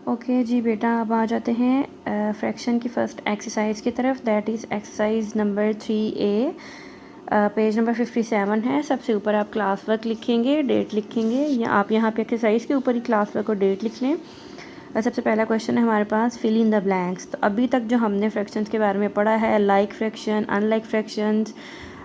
Okay जी बेटा, अब आ जाते हैं फ्रैक्शन की फ़र्स्ट एक्सरसाइज की तरफ। That is exercise number 3A, page number 57 है। सबसे ऊपर आप क्लास वर्क लिखेंगे, डेट लिखेंगे, या आप यहाँ पे एक्सरसाइज के ऊपर ही क्लास वर्क और डेट लिख लें। सबसे पहला क्वेश्चन है हमारे पास, फिल इन द ब्लैंक्स। तो अभी तक जो हमने फ्रैक्शंस के बारे में पढ़ा है, like fraction, unlike fractions,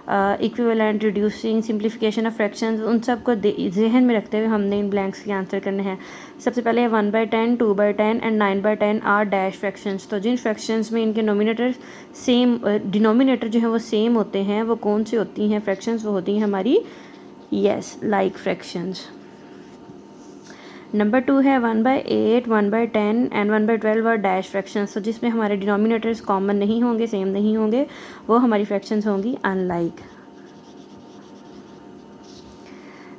equivalent, reducing, simplification of fractions, उन सब को जहन में रखते हुए हमने इन ब्लैंक्स के आंसर करने हैं। सबसे पहले 1/10, 2/10 एंड 9/10 आर डैश फ्रैक्शंस। तो जिन फ्रैक्शंस में इनके नोमिनेटर सेम, डिनोमिनेटर जो है वो सेम होते हैं, वो कौन सी होती हैं फ्रैक्शंस? वो होती हैं हमारी लाइक फ्रैक्शंस। नंबर 2 है 1/8, 1/10 एंड 1/12 और डैश फ्रैक्शंस। तो जिसमें हमारे डिनोमिनेटर्स कॉमन नहीं होंगे, सेम नहीं होंगे, वो हमारी फ्रैक्शंस होंगी अनलाइक।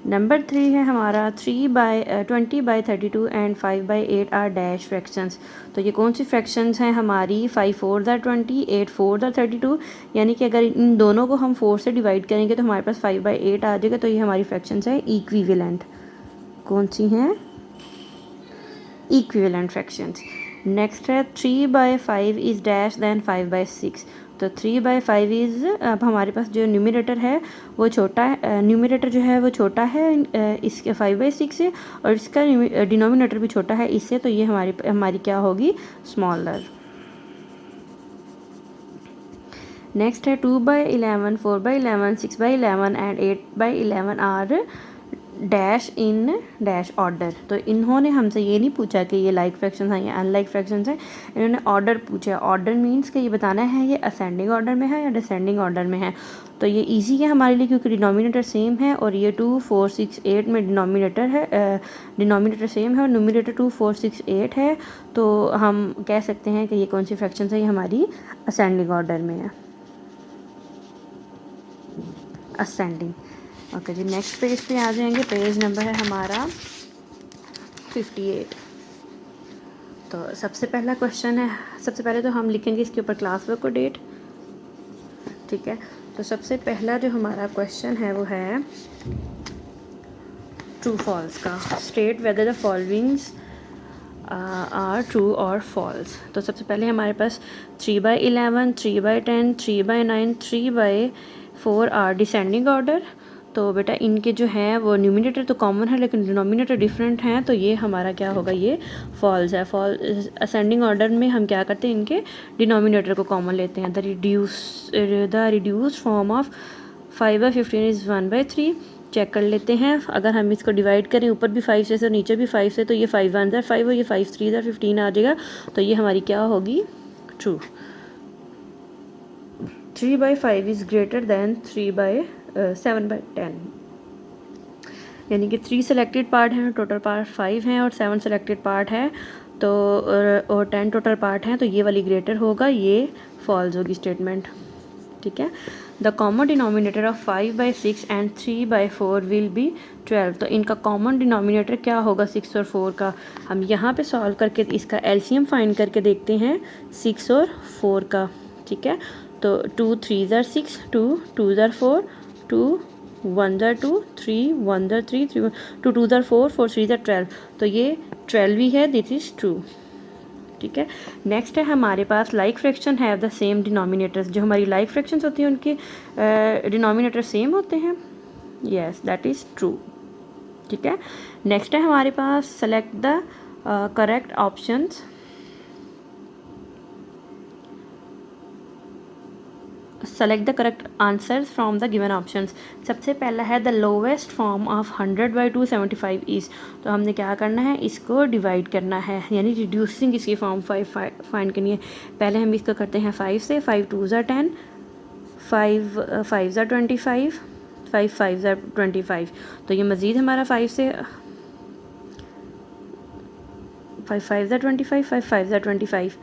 नंबर 3 है हमारा 20/32 एंड 5/8 आर डैश फ्रैक्शंस। तो ये कौन सी फ्रैक्शंस हैं हमारी? 5 4 20, 8 4 32। यानी कि अगर इन दोनों को हम 4 से डिवाइड करेंगे तो हमारे पास 5/8 आ जाएगा। तो ये हमारी फ्रैक्शंस है इक्विवेलेंट। कौन सी हैं? Equivalent fractions. नेक्स्ट है 3/5 इज़ डैश दैन 5/6। तो 3/5 इज़, अब हमारे पास जो न्यूमरेटर है वो छोटा है, न्यूमरेटर जो है वो छोटा है इसके 5/6 से, और इसका डिनोमिनेटर भी छोटा है इससे। तो ये हमारी क्या होगी? स्मॉलर। नेक्स्ट है 2/11, 4/11, 6/11 and 8/11 are dash in dash order. तो इन्होंने हमसे ये नहीं पूछा कि ये लाइक फ्रैक्शंस हैं या अनलाइक फ्रैक्शंस हैं, इन्होंने ऑर्डर पूछा। ऑर्डर मींस कि ये बताना है ये असेंडिंग ऑर्डर में है या डिसेंडिंग ऑर्डर में है। तो ये इजी है हमारे लिए क्योंकि डिनोमिनेटर सेम है, और ये 2 4 6 8 में डिनोमिनेटर है, डिनोमिनेटर सेम है और न्यूमरेटर 2 4 6 8 है। तो हम कह सकते हैं कि ये कौन सी फ्रैक्शंस है? ये हमारी असेंडिंग ऑर्डर में है, असेंडिंग। ओके जी, नेक्स्ट पेज पे आ जाएंगे। पेज नंबर है हमारा 58। तो सबसे पहला क्वेश्चन है, सबसे पहले तो हम लिखेंगे इसके ऊपर क्लास वर्क और डेट, ठीक है। तो सबसे पहला जो हमारा क्वेश्चन है वो है ट्रू फॉल्स का। State whether the followings are true और फॉल्स। तो सबसे पहले हमारे पास 3/11, 3/10, 3/9, 3/4 आर डिसेंडिंग ऑर्डर। तो बेटा इनके जो हैं वो न्यूमिनेटर तो कॉमन है लेकिन डिनोमिनेटर डिफरेंट हैं, तो ये हमारा क्या होगा? ये फॉल्स है। असेंडिंग ऑर्डर में हम क्या करते हैं? इनके डिनोमिनेटर को कॉमन लेते हैं। The reduced form of 5/15 is 1/3। Check कर लेते हैं, अगर हम इसको डिवाइड करें ऊपर भी 5 से नीचे भी 5 से, तो ये 5 1 ज़ा 5 और ये 5 3 ज़ा 15 आ जाएगा। तो ये हमारी क्या होगी? ट्रू। 3/5 is greater than 7/10। यानी कि 3 सेलेक्टेड पार्ट हैं, टोटल पार्ट 5 हैं, और 7 सेलेक्टेड पार्ट है तो और 10 टोटल पार्ट हैं, तो ये वाली ग्रेटर होगा, ये फॉल्स होगी स्टेटमेंट, ठीक है। The common denominator of 5/6 and 3/4 will be 12। तो इनका कॉमन डिनोमिनेटर क्या होगा 6 और 4 का? हम यहाँ पे सॉल्व करके इसका एलसीएम फाइंड करके देखते हैं 6 और 4 का, ठीक है। तो 2 3 ज़ा 6, 2 2 ज़ा 4, 2 1 ज़ा 2, 3 1 ज़ा 3, 3 2 2 ज़ा 4, 4 3 ज़ा 12। तो ये 12 ही है, दिस इज़ ट्रू, ठीक है। नेक्स्ट है हमारे पास like fraction have the same denominators. जो हमारी लाइक फ्रैक्शंस होती हैं उनके डिनोमिनेटर सेम होते हैं, यस दैट इज़ ट्रू, ठीक है। नेक्स्ट है हमारे पास select the correct options. Select the correct answers from the given options. सबसे पहला है the lowest form of 100/275 is. तो हमने क्या करना है? इसको डिवाइड करना है, यानी रिड्यूसिंग इसकी फॉर्म 5 फाइंड करनी है। पहले हम इसको करते हैं 5 से। 5 2 ज़ा 10, 5 5 ज़ा 25, 5 5 ज़ा 25। तो ये मज़ीद हमारा 5 से 5 5 ज़ा 25, 5 5 ज़ा 25,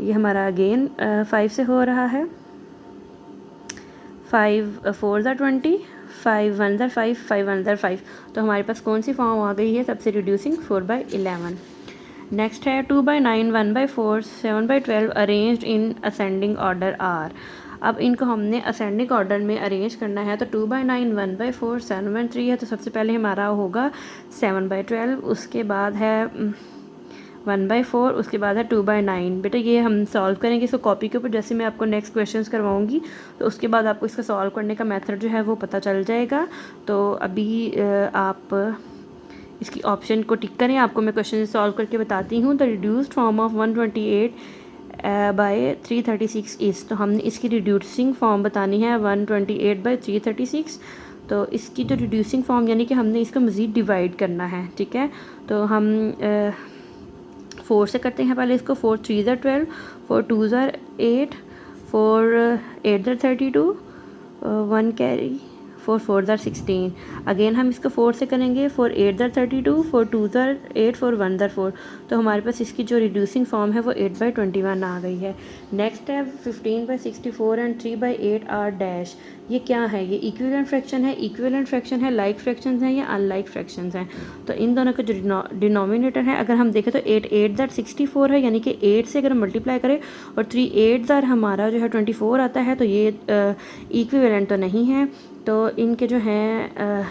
ये हमारा अगेन 5 से हो रहा है। 5 4 ज़ा 20, 5 1 ज़ा 5, 5 1 ज़ा 5। तो हमारे पास कौन सी फॉर्म आ गई है? सबसे रिड्यूसिंग 4/11। नेक्स्ट है 2/9, 1/4, 7/12 arranged in ascending order are. अब इनको हमने असेंडिंग ऑर्डर में अरेंज करना है। तो 2/9, 1/4, 7/3 है, तो सबसे पहले हमारा होगा 7/12। उसके बाद है 1/4, उसके बाद है 2/9। बेटा ये हम सॉल्व करेंगे इसको कॉपी के ऊपर, जैसे मैं आपको नेक्स्ट क्वेश्चंस करवाऊंगी तो उसके बाद आपको इसका सॉल्व करने का मेथड जो है वो पता चल जाएगा। तो अभी आप इसकी ऑप्शन को टिक करें, आपको मैं क्वेश्चन सॉल्व करके बताती हूँ। The reduced form of 128 by 336 is, तो हमने इसकी रिड्यूसिंग फॉर्म बतानी है 128 बाय 336। तो इसकी जो रिड्यूसिंग फॉर्म यानी कि हमने इसको मज़ीद डिवाइड करना है, ठीक है। तो हम 4 से करते हैं पहले इसको। 4 3 ज़ा 12, 4 2 ज़ा 8, 4 8 ज़ा 32, 1 कैरी, 4 4 ज़ा 16। अगेन हम इसको 4 से करेंगे। 4 8 ज़ा 32, 4 2 ज़ा 8, 4 1 ज़ा 4। तो हमारे पास इसकी जो रिड्यूसिंग फॉर्म है वो 8/21 आ गई है। नेक्स्ट है 15/64 एंड 3/8 आर डैश। ये क्या है? ये इक्विवेलेंट फ्रैक्शन है, इक्विवेलेंट फ्रैक्शन है, लाइक फ्रैक्शंस हैं या अनलाइक फ्रैक्शंस हैं। तो इन दोनों का जो डिनोमिनेटर है, अगर हम देखें तो 8 8 ज़ा 64 है, यानी कि 8 से अगर हम मल्टीप्लाई करें और 3 8 ज़ा हमारा जो है 24 आता है, तो ये इक्विवेलेंट तो नहीं है। तो इनके जो हैं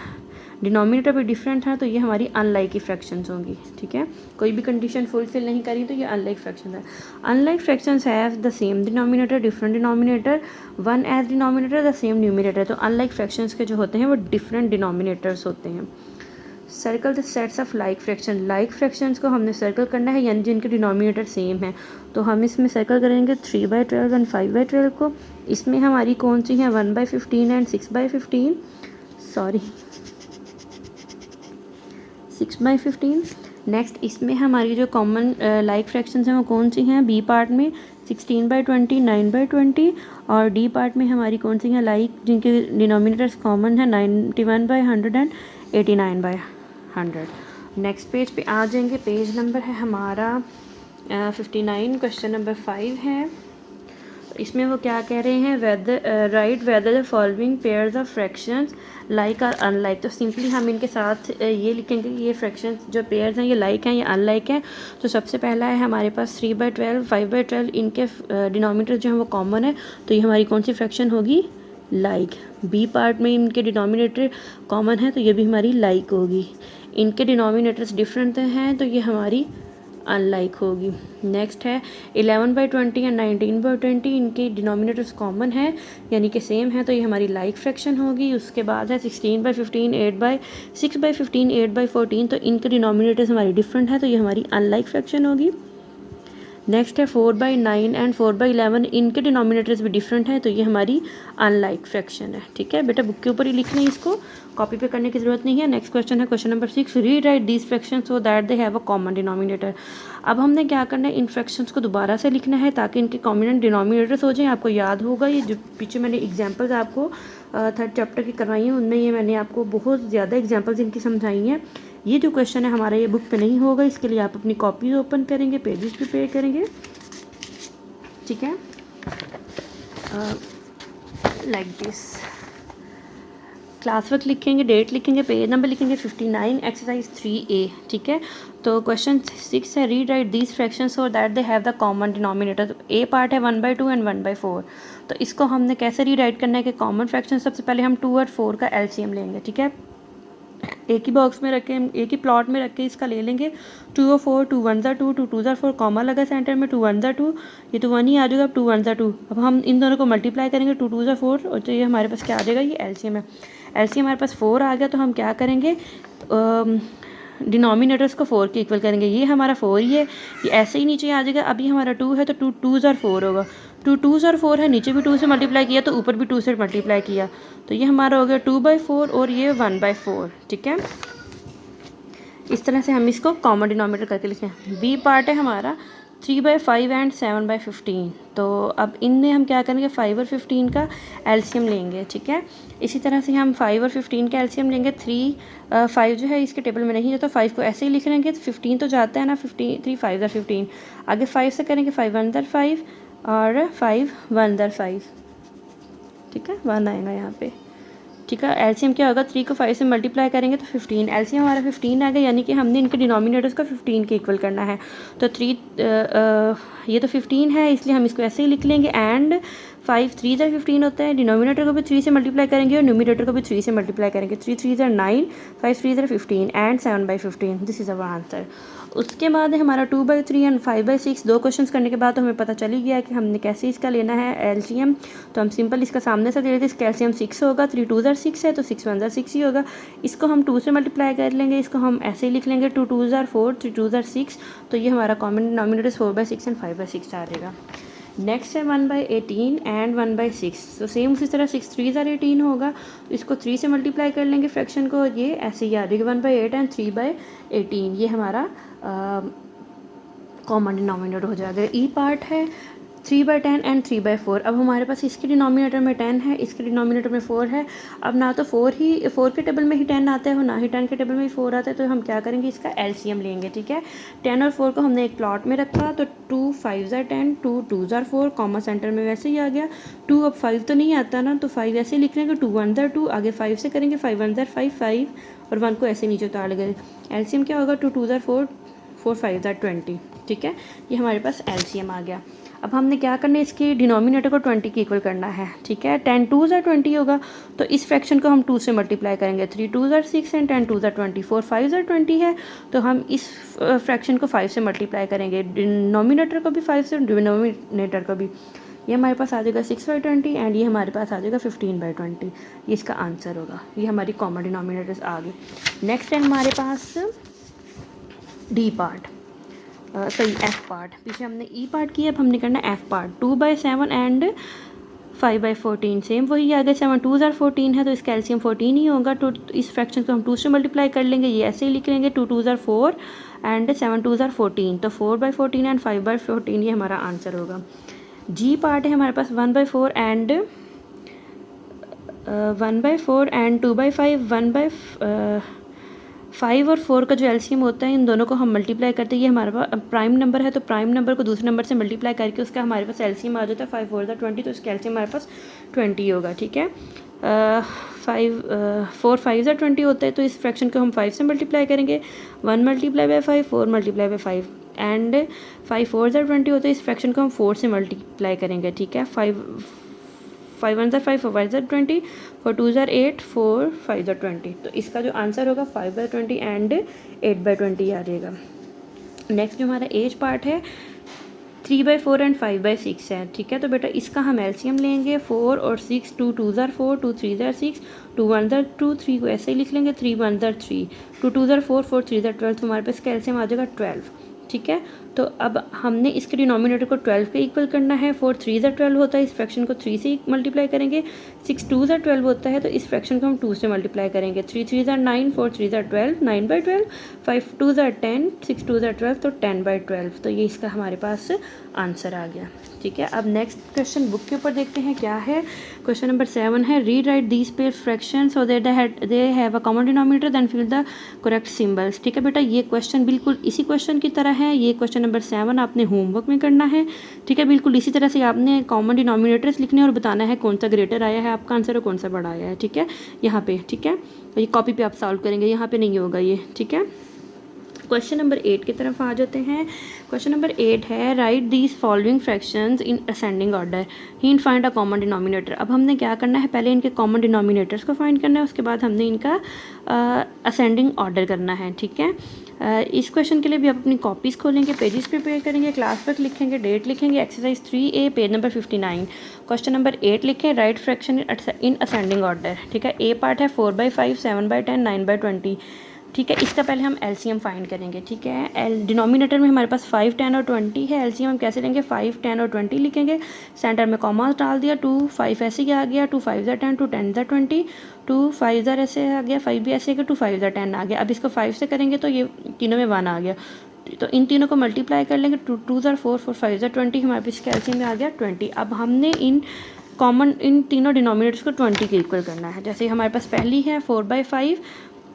डिनोमिनेटर भी डिफरेंट है, तो ये हमारी अनलाइक फ्रैक्शंस होंगी, ठीक है। कोई भी कंडीशन फुलफिल नहीं करी तो ये अनलाइक फ्रैक्शन है। Unlike fractions have the same denominator, different denominator, one as denominator the same numerator. तो अनलाइक फ्रैक्शंस के जो होते हैं वो डिफरेंट डिनोमिनेटर्स होते हैं। Circle the sets of like fraction, like fractions को हमने सर्कल करना है यानी जिनके डिनोमिनेटर सेम है। तो हम इसमें सर्कल करेंगे 3/12 एंड 5/12 को। इसमें हमारी कौन सी है? 1/15 एंड 6/15, सॉरी 6/15। नेक्स्ट इसमें हमारी जो कॉमन लाइक फ्रैक्शंस हैं वो कौन सी हैं? बी पार्ट में 16/20, 9/20, और डी पार्ट में हमारी कौन सी हैं लाइक जिनके डिनोमिनेटर्स कॉमन है? 91/100 एंड 89/100। नेक्स्ट पेज पे आ जाएंगे। पेज नंबर है हमारा 59, क्वेश्चन नंबर 5 है। इसमें वो क्या कह रहे हैं? Whether write whether the following pairs of fractions like और अनलाइक। तो सिंपली हम इनके साथ ये लिखेंगे कि ये फ्रैक्शंस जो पेयर्स हैं ये लाइक हैं या अनलाइक हैं। तो सबसे पहला है हमारे पास 3/12, 5/12, इनके डिनोमिनेटर जो हैं वो कॉमन है, तो ये हमारी कौन सी फ्रैक्शन होगी? लाइक। बी पार्ट में इनके डिनोमिनेटर कॉमन है, तो ये भी हमारी लाइक होगी। इनके डिनोमिनेटर्स डिफरेंट हैं, तो ये हमारी अनलाइक होगी। नेक्स्ट है 11/20 एंड 19/20, इनके डिनोमिनेटर्स कॉमन है यानी कि सेम है, तो ये हमारी लाइक फ्रैक्शन होगी। उसके बाद है 16/15, 6/15, 8/14, तो इनके डिनोमिनेटर्स हमारी डिफरेंट है, तो ये हमारी अनलाइक फ्रैक्शन होगी। नेक्स्ट है 4/9 एंड 4/11, इनके डिनोमिनेटर्स भी डिफरेंट हैं, तो ये हमारी अनलाइक फ्रैक्शन है, ठीक है। बेटा बुक के ऊपर ही लिखना है, इसको कॉपी पे करने की ज़रूरत नहीं है। नेक्स्ट क्वेश्चन है question number 6, rewrite these fraction so that they have a common denominator. अब हमने क्या करना है? इन फ्रैक्शंस को दोबारा से लिखना है ताकि इनके कॉमन डिनोमिनेटर्स हो जाएं। आपको याद होगा ये जो पीछे मैंने एग्जाम्पल्स आपको 3rd चैप्टर की करवाई हैं, उनमें ये मैंने आपको बहुत ज़्यादा एग्जाम्पल्स इनकी समझाई हैं। ये जो क्वेश्चन है हमारा ये बुक पे नहीं होगा, इसके लिए आप अपनी कॉपी ओपन करेंगे, पेजेस प्रिपेयर करेंगे, ठीक है, लाइक दिस। क्लास वर्क लिखेंगे, डेट लिखेंगे, पेज नंबर लिखेंगे 59, एक्सरसाइज 3A, ठीक है। तो क्वेश्चन 6 है rewrite these fraction so that they have the common denominator. तो ए पार्ट है 1/2 एंड 1/4। तो इसको हमने कैसे रीराइट करना है कि कॉमन फ्रैक्शन, सबसे पहले हम 2 और 4 का एलसीएम लेंगे, ठीक है। एक ही बॉक्स में रख के, एक ही प्लॉट में रख के इसका ले लेंगे। 2 और 4, 2 1 ज़ा 2, 2 2 ज़ा 4, कॉमा लगा सेंटर में, 2 1 ज़ा 2, ये तो 1 ही आ जाएगा। अब 2 1 ज़ा 2, अब हम इन दोनों को मल्टीप्लाई करेंगे, 2 2 ज़ा 4, और तो ये हमारे पास क्या आ जाएगा? ये एलसीएम है। एलसीएम हमारे पास 4 आ गया, तो हम क्या करेंगे? डिनोमिनेटर्स को 4 के इक्वल करेंगे। ये हमारा 4 ही है, ये ऐसे ही नीचे आ जाएगा। अभी हमारा 2 है, तो 2 2 ज़ा 4 होगा। 2 2 ज़ा 4 है, नीचे भी 2 से मल्टीप्लाई किया तो ऊपर भी 2 से मल्टीप्लाई किया, तो ये हमारा हो गया 2/4 और ये 1/4, ठीक है। इस तरह से हम इसको कॉमन डिनोमिनेटर करके लिखें। बी पार्ट है हमारा 3/5 एंड 7/15। तो अब इनमें हम क्या करेंगे? 5 और 15 का एलसीएम लेंगे, ठीक है। इसी तरह से हम 5 और 15 का एलसीएम लेंगे। 5 जो है इसके टेबल में नहीं जाता, 5 को ऐसे ही लिख लेंगे। 15 तो जाता है ना, 15 3 5 ज़ा 15, आगे 5 से करेंगे, 5 1 ज़ा 5 और 5 1 ज़ा 5, ठीक है, 1 आएगा यहाँ पे, ठीक है। एलसीएम क्या होगा? 3 को 5 से मल्टीप्लाई करेंगे तो 15, एलसीएम हमारा 15 आ गया, यानी कि हमने इनके डिनोमिनेटर्स को 15 के इक्वल करना है। तो 3 ये तो 15 है, इसलिए हम इसको ऐसे ही लिख लेंगे। एंड 5 3 ज़ा 15 होता है, डिनोमिनेटर को भी 3 से मल्टीप्लाई करेंगे और न्यूमिनेटर को भी 3 से मल्टीप्लाई करेंगे। 3 3 ज़ा 9, 5 3 ज़ा 15 and 7/15, this is our answer. उसके बाद है हमारा 2/3 एंड 5/6। 2 क्वेश्चंस करने के बाद तो हमें पता चल ही गया कि हमने कैसे इसका लेना है एलसीएम। तो हम सिंपल इसका सामने से ले लेते हैं। इसका एलसीएम 6 होगा, 3 2 ज़ार 6 है तो 6 1 ज़ार 6 ही होगा। इसको हम 2 से मल्टीप्लाई कर लेंगे, इसको हम ऐसे ही लिख लेंगे 2 2 ज़ार 4, 3 2 ज़ार 6। तो ये हमारा कॉमन डिनोमिनेटर 4/6 एंड 5/6 आ जाएगा। नेक्स्ट है 1/18 एंड 1/6। तो सेम उसी तरह 6 3 ज़ार 18 होगा, इसको 3 से मल्टीप्लाई कर लेंगे फ्रैक्शन को, ये ऐसे ही आ जाएगा 1/8 एंड 3/18। ये हमारा कॉमन डिनोमिनेटर हो जाएगा। ई पार्ट है 3/10 एंड 3/4। अब हमारे पास इसके डिनोमिनेटर में 10 है, इसके डिनोमिनेटर में 4 है। अब ना तो 4 के टेबल में ही 10 आता है और ना ही 10 के टेबल में ही 4 आता है, तो हम क्या करेंगे, इसका एलसीएम लेंगे। ठीक है, 10 और 4 को हमने एक प्लॉट में रखा, तो 2 5 ज़ार 10, 2 2 ज़ार 4, कॉमा सेंटर में वैसे ही आ गया। 2 अब 5 तो नहीं आता ना, तो 5 ऐसे लिख लेंगे, 2 1 ज़ार 2, आगे 5 से करेंगे, 5 1 ज़ार 5 5 और 1 को ऐसे नीचे उतार लेंगे। एलसीएम क्या होगा, 2 2 ज़ार 4, 4 5 ज़ार 20। ठीक है, ये हमारे पास एलसीएम आ गया। अब हमने क्या करना है, इसके डिनोमिनेटर को 20 के इक्वल करना है। ठीक है, 10 2 ज़ार 20 होगा, तो इस फ्रैक्शन को हम 2 से मल्टीप्लाई करेंगे। 3 2 ज़ार 6 एंड 10 2 ज़ार 20, 4 5 ज़ार 20 है, तो हम इस फ्रैक्शन को 5 से मल्टीप्लाई करेंगे, डिनोमिनेटर को भी 5 से, डिनोमिनेटर को भी। ये हमारे पास आ जाएगा 6/20 एंड ये हमारे पास आ जाएगा 15/20। ये इसका आंसर होगा। ये हमारी कॉमन डिनोमिनेटर्स आ गए। नेक्स्ट है हमारे पास D part, sorry F part. पीछे हमने ई पार्ट किया, अब हमने करना है एफ पार्ट। 2/7 एंड 5/14 सेम वही आ गया। 7 2 ज़ार 14 है, तो इसका एलसीएम 14 ही होगा। तो इस फ्रैक्शन को हम 2 से मल्टीप्लाई कर लेंगे, ये ऐसे ही लिख लेंगे 2 2 ज़ार 4 एंड 7 2 ज़ार 14, तो 4/14 एंड 5/14 ये हमारा आंसर होगा। जी पार्ट है हमारे पास 1/4 एंड 2/5, 1/5 और 4 का जो एलसीएम होता है, इन दोनों को हम मल्टीप्लाई करते हैं। ये हमारे पास प्राइम नंबर है, तो प्राइम नंबर को दूसरे नंबर से मल्टीप्लाई करके उसका हमारे पास एलसीएम आ जाता है 5 4 20, तो इसका एलसीएम हमारे पास 20 होगा। ठीक है, 4 5 ज़ार 20 होता है, तो इस फ्रैक्शन को हम 5 से मल्टीप्लाई करेंगे। 1 multiply by 5, 4 multiply by 5 and 5 4 ज़ार 20 होता है, इस फ्रैक्शन को हम 4 से मल्टीप्लाई करेंगे। ठीक है, 5 1 ज़ार 5, 4 5 ज़ार 20, 4 2 ज़ार 8, 4 5 ज़ार 20, तो इसका जो आंसर होगा 5/20 एंड 8/20 आ जाएगा। नेक्स्ट जो हमारा एज पार्ट है 3/4 एंड 5/6 है। ठीक है, तो बेटा इसका हम एलसीएम लेंगे 4 और 6, 2 2 ज़ार 4, 2 3 ज़ार 6, 2 1 ज़ार 2, 3 को ऐसे ही लिख लेंगे, 3 1 ज़ार 3, 2 2 ज़ार 4, 4 3 ज़ार 12, तो हमारे पास इसका एलसीएम आ जाएगा 12। ठीक है, तो अब हमने इसके डिनोमिनेटर को 12 के इक्वल करना है। 4 3 ज़ार 12 होता है, इस फ्रैक्शन को 3 से मल्टीप्लाई करेंगे। 6 2 ज़ार 12 होता है, तो इस फ्रैक्शन को हम 2 से मल्टीप्लाई करेंगे। 3 3 ज़ार 9, 4 3 ज़ार 12, 9/12, 5 2 ज़ार 10, 6 2 ज़ार 12, तो 10/12, तो ये इसका हमारे पास आंसर आ गया। ठीक है, अब नेक्स्ट क्वेश्चन बुक के ऊपर देखते हैं क्या है। क्वेश्चन नंबर 7 है, read write these pair fraction so that they have a common denominator then fill the correct symbols. ठीक है बेटा, ये क्वेश्चन बिल्कुल इसी क्वेश्चन की तरह है। ये क्वेश्चन नंबर 7 आपने होमवर्क में करना है। ठीक है, बिल्कुल इसी तरह से आपने कॉमन डिनोमिनेटर्स लिखने और बताना है कौन सा ग्रेटर आया है आपका आंसर और कौन सा बड़ा आया है। ठीक है, यहाँ पे। ठीक है, ये कॉपी पे आप सॉल्व करेंगे, यहाँ पे नहीं होगा ये। ठीक है, क्वेश्चन नंबर 8 की तरफ आ जाते हैं। क्वेश्चन नंबर 8 है, right these following fractions in ascending order hint find a common denominator. अब हमने क्या करना है, पहले इनके कॉमन डिनोमिनेटर्स को फाइंड करना है, उसके बाद हमने इनका असेंडिंग ऑर्डर करना है। ठीक है, इस क्वेश्चन के लिए भी आप अपनी कॉपीज़ खोलेंगे, पेजेस प्रिपेयर करेंगे, क्लास वर्क लिखेंगे, डेट लिखेंगे, exercise 3A page number 59, question number 8 लिखें, right fraction in ascending order. ठीक है, ए पार्ट है 4/5, 7/10, 9/20। ठीक है, इसका पहले हम एलसीएम फाइंड करेंगे। ठीक है, डिनोमिनेटर में हमारे पास 5 10 और 20 है। एलसीएम हम कैसे लेंगे, 5 10 और 20 लिखेंगे, सेंटर में कॉमा डाल दिया, 2 5 ऐसे ही आ गया, 2 5 ज़ार 10, 2 10 ज़ार 20, 2 5 ज़ार ऐसे आ गया, 5 भी ऐसे आ गया, 2 5 ज़ार 10 आ गया। अब इसको 5 से करेंगे तो ये तीनों में 1 आ गया, तो इन तीनों को मल्टीप्लाई कर लेंगे, 2 2 ज़ार 4, 4 5 ज़ार 20, हमारे पास कैल्शियम में आ गया 20। अब हमने इन तीनों डिनोमिनेटर्स को 20 के इक्वल करना है। जैसे हमारे पास पहली है 4/5,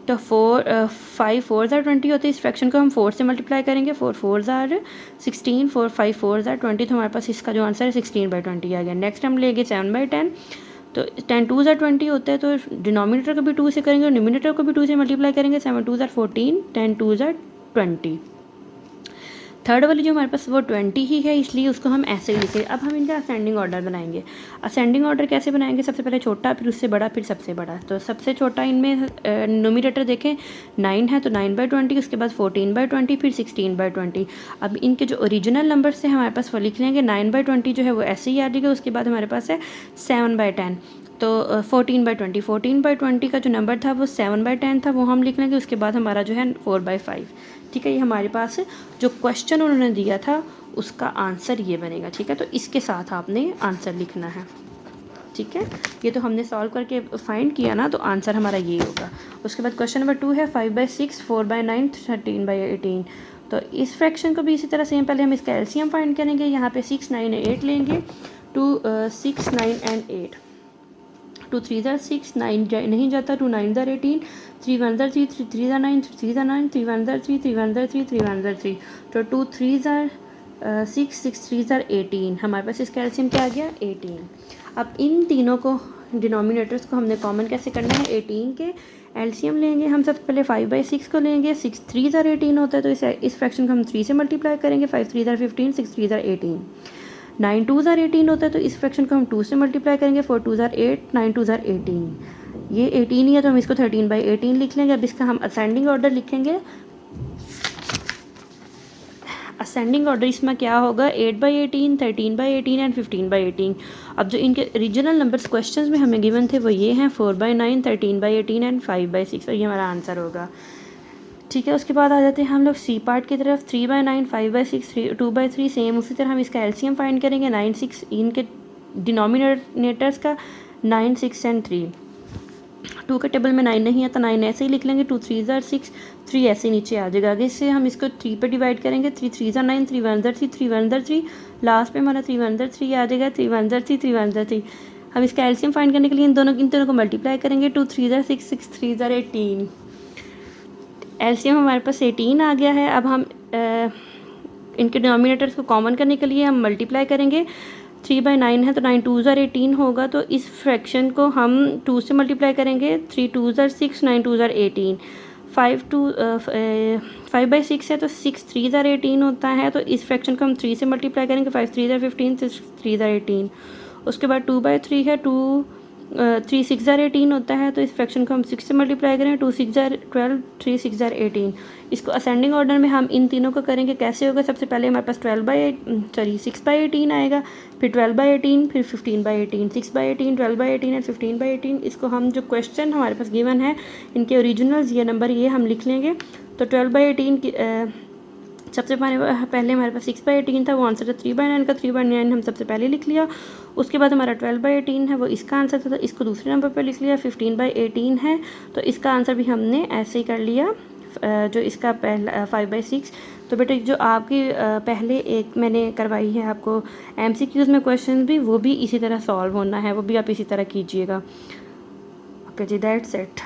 तो 5 4 ज़ार 20 होते हैं, इस फ्रैक्शन को हम 4 से मल्टीप्लाई करेंगे, 4 4 ज़ार 16, 4 5 4 ज़ार 20, तो हमारे पास इसका जो आंसर है 16/20 आ गया। नेक्स्ट हम लेंगे 7/10, तो 10 2 ज़ार 20 होता है, तो डिनोमिनेटर को भी 2 से करेंगे और न्यूमिनेटर को भी 2 से मल्टीप्लाई करेंगे, 7 2 ज़ार 14, 10 2 ज़ार 20। थर्ड वाली जो हमारे पास वो 20 ही है, इसलिए उसको हम ऐसे ही लिखें। अब हम इनका असेंडिंग ऑर्डर बनाएंगे। असेंडिंग ऑर्डर कैसे बनाएंगे, सबसे पहले छोटा, फिर उससे बड़ा, फिर सबसे बड़ा। तो सबसे छोटा इनमें न्यूमरेटर देखें 9 है तो 9/20, उसके बाद 14/20, फिर 16/20। अब इनके जो ओरिजिनल नंबर से हमारे पास वो लिख लेंगे। 9/20 जो है वो ऐसे ही आ जाएगा। उसके बाद हमारे पास है 7/10, तो 14/20, 14/20 का जो नंबर था वो 7/10 था, वो हम लिख लेंगे। उसके बाद हमारा जो है 4/5। ठीक है, ये हमारे पास जो क्वेश्चन उन्होंने दिया था उसका आंसर ये बनेगा। ठीक है, तो इसके साथ आपने आंसर लिखना है। ठीक है, ये तो हमने सॉल्व करके फाइंड किया ना, तो आंसर हमारा ये होगा। उसके बाद क्वेश्चन नंबर 2 है 5/6, 4/9, 13/18। तो इस फ्रैक्शन को भी इसी तरह सेम, पहले हम इसका एलसीएम फाइंड करेंगे। यहाँ पे 6, 9, 8 लेंगे। 6, 9 एंड 8। 2 3 6, 9 नहीं जाता, 2 9 18, 3 1 3, 3 3 9, 3 9, 3 1 3, 3 1 3, 3 1 3। तो 2 3 6, 6 3 18। हमारे पास इसका एलसीएम क्या आ गया, 18। अब इन तीनों को डिनोमिनेटर्स को हमने कॉमन कैसे करना है, 18 के एलसीएम लेंगे। हम सबसे पहले 5/6 को लेंगे। 6 3 18 होता है, तो इस फ्रैक्शन को हम 3 से मल्टीप्लाई करेंगे। 5 3 15, 6 3 18। 9 2 18 होता है, तो इस फ्रैक्शन को हम 2 से मल्टीप्लाई करेंगे। 4 2 8, 9 2 18। ये 18 ही है, तो हम इसको 13/18 लिख लेंगे। अब इसका हम असेंडिंग ऑर्डर लिखेंगे। असेंडिंग ऑर्डर इसमें क्या होगा, 8/18, 13/18 एंड 15/18। अब जो इनके ओरिजिनल नंबर्स क्वेश्चंस में हमें गिवन थे वो ये हैं 4/9, 13/18 एंड 5/6, और ये हमारा आंसर होगा। ठीक है, उसके बाद आ जाते हैं हम लोग सी पार्ट की तरफ। 3/9, 5/6, 2/3। सेम उसी तरह हम इसका एलसीएम फाइंड करेंगे। 9 6 इनके डिनोमिनेटर्स का 9 6 एंड 3। 2 के टेबल में 9 नहीं है तो 9 ऐसे ही लिख लेंगे। 2 3 6, 3 ऐसे नीचे आ जाएगा। आगे से हम इसको 3 पे डिवाइड करेंगे। 3 3 9, 3 1 3, 3 1 3। लास्ट पे हमारा 3 1 3 आ जाएगा। 3 1 3, 3 1 3। हम इसका एलसीएम फाइंड करने के लिए इन दोनों को मल्टीप्लाई करेंगे। 2 3 6, 6 3 18। एलसीएम हमारे पास 18 आ गया है। अब हम इनके डिनोमिनेटर्स को कॉमन करने के लिए हम मल्टीप्लाई करेंगे। 3/9 है तो 9 2 18 होगा, तो इस फ्रैक्शन को हम 2 से मल्टीप्लाई करेंगे। 3 2 6, 9 2 18। 5/6 है तो 6 3 18 होता है, तो इस फ्रैक्शन को हम 3 से मल्टीप्लाई करेंगे। 5 3 15, 6 3 18। उसके बाद 2/3 है, 3 6 18 होता है, तो इस फ्रैक्शन को हम 6 से मल्टीप्लाई करेंगे। 2 6 12, 3 6 18। इसको असेंडिंग ऑर्डर में हम इन तीनों को करेंगे। कैसे होगा, सबसे पहले हमारे पास 6/18 आएगा, फिर 12/18, फिर 15/18। 6/18, 12/18 एंड 15/18। इसको हम जो क्वेश्चन हमारे पास गिवन है इनके ओरिजिनल्स ये नंबर ये हम लिख लेंगे। तो 12/18 की सबसे पहले हमारे पास 6/18 था, वो आंसर था 3/9 का। 3/9 हम सबसे पहले लिख लिया। उसके बाद हमारा 12/18 है, वो इसका आंसर था, तो इसको दूसरे नंबर पर लिख लिया। 15/18 है, तो इसका आंसर भी हमने ऐसे ही कर लिया। जो इसका पहला 5/6। तो बेटे जो आपकी पहले एक मैंने करवाई है आपको MCQs में क्वेश्चन भी, वो भी इसी तरह सॉल्व होना है, वो भी आप इसी तरह कीजिएगा। ओके जी, दैट्स इट।